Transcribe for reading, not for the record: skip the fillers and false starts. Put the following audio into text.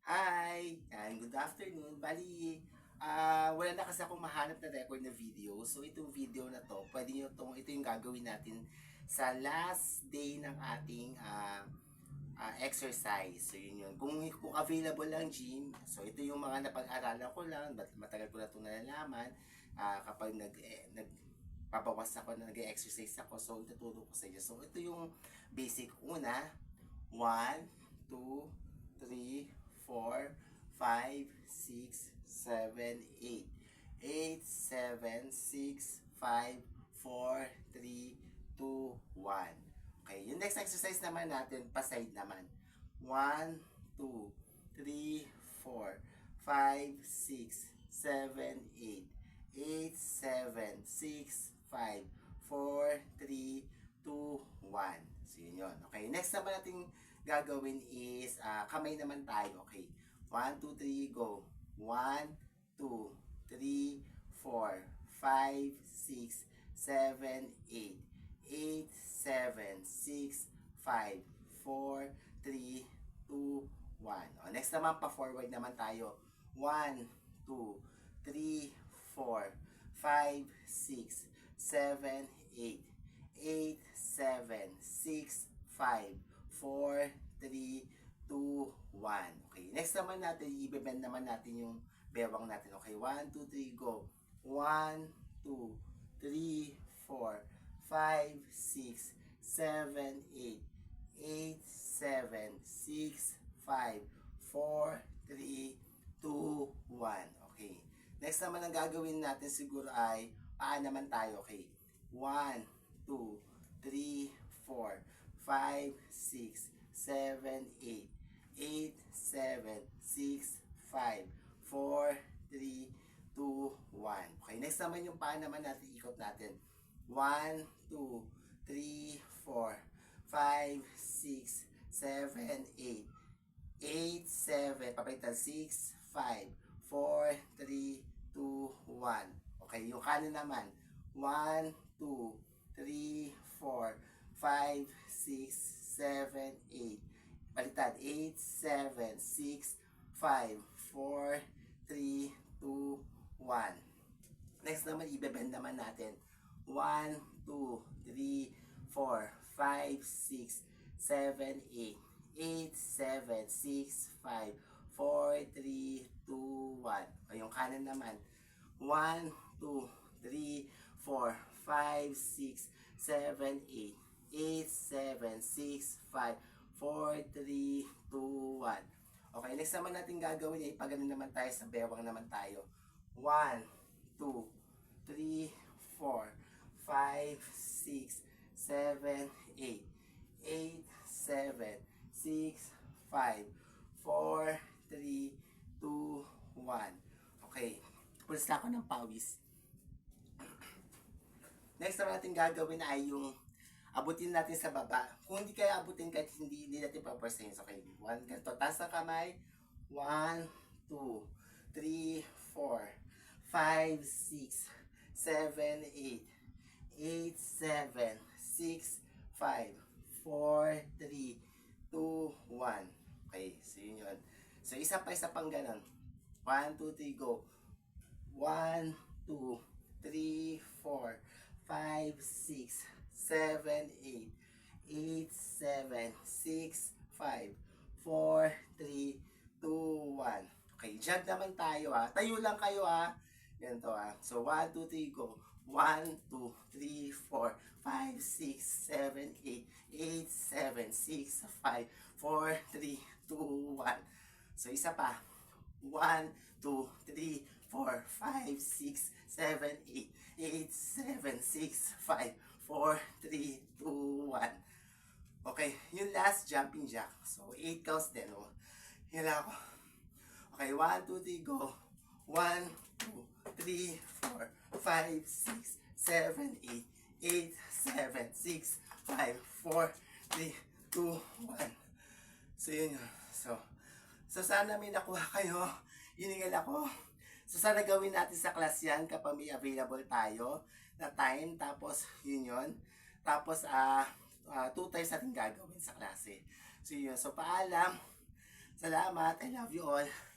Hi! And good afternoon. Bali, wala na kasi akong mahanap na record na video. So, itong video na to, ito yung gagawin natin sa last day ng ating exercise. So, yun yun. Kung available lang gym, so ito yung mga napag-aralan ko lang, matagal ko na itong nalalaman. Kapag pabawas ako na nag-exercise ako, so ituturo ko sa inyo. So, ito yung basic. Una, 1, 2, 3, 4, 5, 6, 7, 8. 8, 7, 6, 5, 4, 3, 2, 1. Okay, yung next exercise naman natin, pa-side naman. 1, 2, 3, 4, 5, 6, 7, 8. 8, 7, 6, 5, 4, 3, 2, 1. So, yun yun. Okay, next naman natin gagawin is kamay naman tayo. Okay, 1, 2, 3, go. 1, 2, 3, 4, 5, 6, 7, 8. 8, 7, 6, 5, 4, 3, 2, 1. O, next naman, pa-forward naman tayo. 1, 2, 3, 4, 5, 6, 7, 8. 8, 7, 6, 5, 4, 3, 2, 1. Okay, next naman natin, i-bend naman natin yung bewang natin. Okay, 1, 2, 3, go. 1, 2, 3, 4, 5, 6, 7, 8. 8, 7, 6, 5, 4, 3, 2, 1. Okay. Next naman ang gagawin natin siguro ay paa naman tayo. Okay. 1, 2, 3, 4, 5, 6, 7, 8. 8, 7, 6, 5, 4, 3, 2, 1. Okay, next naman yung paa naman natin, ikot natin. 1, 2, 3, 4, 5, 6, 7, 8. 8, 7, papalitan 6, 5, 4, 3, 2, 1. Okay, yung kanan naman. 1, 2, 3, 4, 5, 6, 7, 8. Baliktad. 8, 7, 6, 5, 4, 3, 2, 1. Next naman, i-bend naman natin. 1, 2, 3, 4, 5, 6, 7, 8. 8, 7, 6, 5, 4, 3, 2, 1. O yung kanan naman. 1, 2, 3, 4, 5, 6, 7, 8. 8, 7, 6, 5, 4, 3, 2, 1. Okay, next naman natin gagawin ay pagano naman tayo sa bewang naman tayo. 1, 2, 3, 4, 5, 6, 7, 8. 8, 7, 6, 5, 4, 3, 2, 1. Okay. Pulis na ako ng pawis. Next naman natin gagawin ay yung abutin natin sa baba. Kung hindi kaya abutin kahit hindi natin papasayin. Okay. 1, ganito. Taas ng kamay. 1, 2, 3, 4, 5, 6, 7, 8. 8, 7, 6, 5, 4, 3, 2, 1. Okay, so yun yun. So isa pang ganun. 1, 2, 3, go. 1, 2, 3, 4, 5, 6, 7, 8. 8, 7, 6, 5, 4, 3, 2, 1. Okay, jog naman tayo ha. Tayo lang kayo ha. Ganito ha. So 1, 2, 3, go. 1, 2, 3, 4, 5, 6, 7, 8. 8, 7, 6, 5, 4, 3, 2, 1. So isa pa. 1, 2, 3, 4, 5, 6, 7, 8. 8, 7, 6, 5, 4, 3, 2, 1. Okay, yung last jumping jack. So, 8 counts din. Oh. Yan lang ako. Okay, 1, 2, 3, go. 1, 2, 3, 4, 5, 6, 7, 8. 8, 7, 6, 5, 4, 3, 2, 1. So, yun yun. So sana may nakuha kayo. Hiningal ako. So sana gawin natin sa class yan kapag may available tayo na time. Tapos yun yun. Tapos 2 times natin gagawin sa klase. So yun. So paalam. Salamat. I love you all.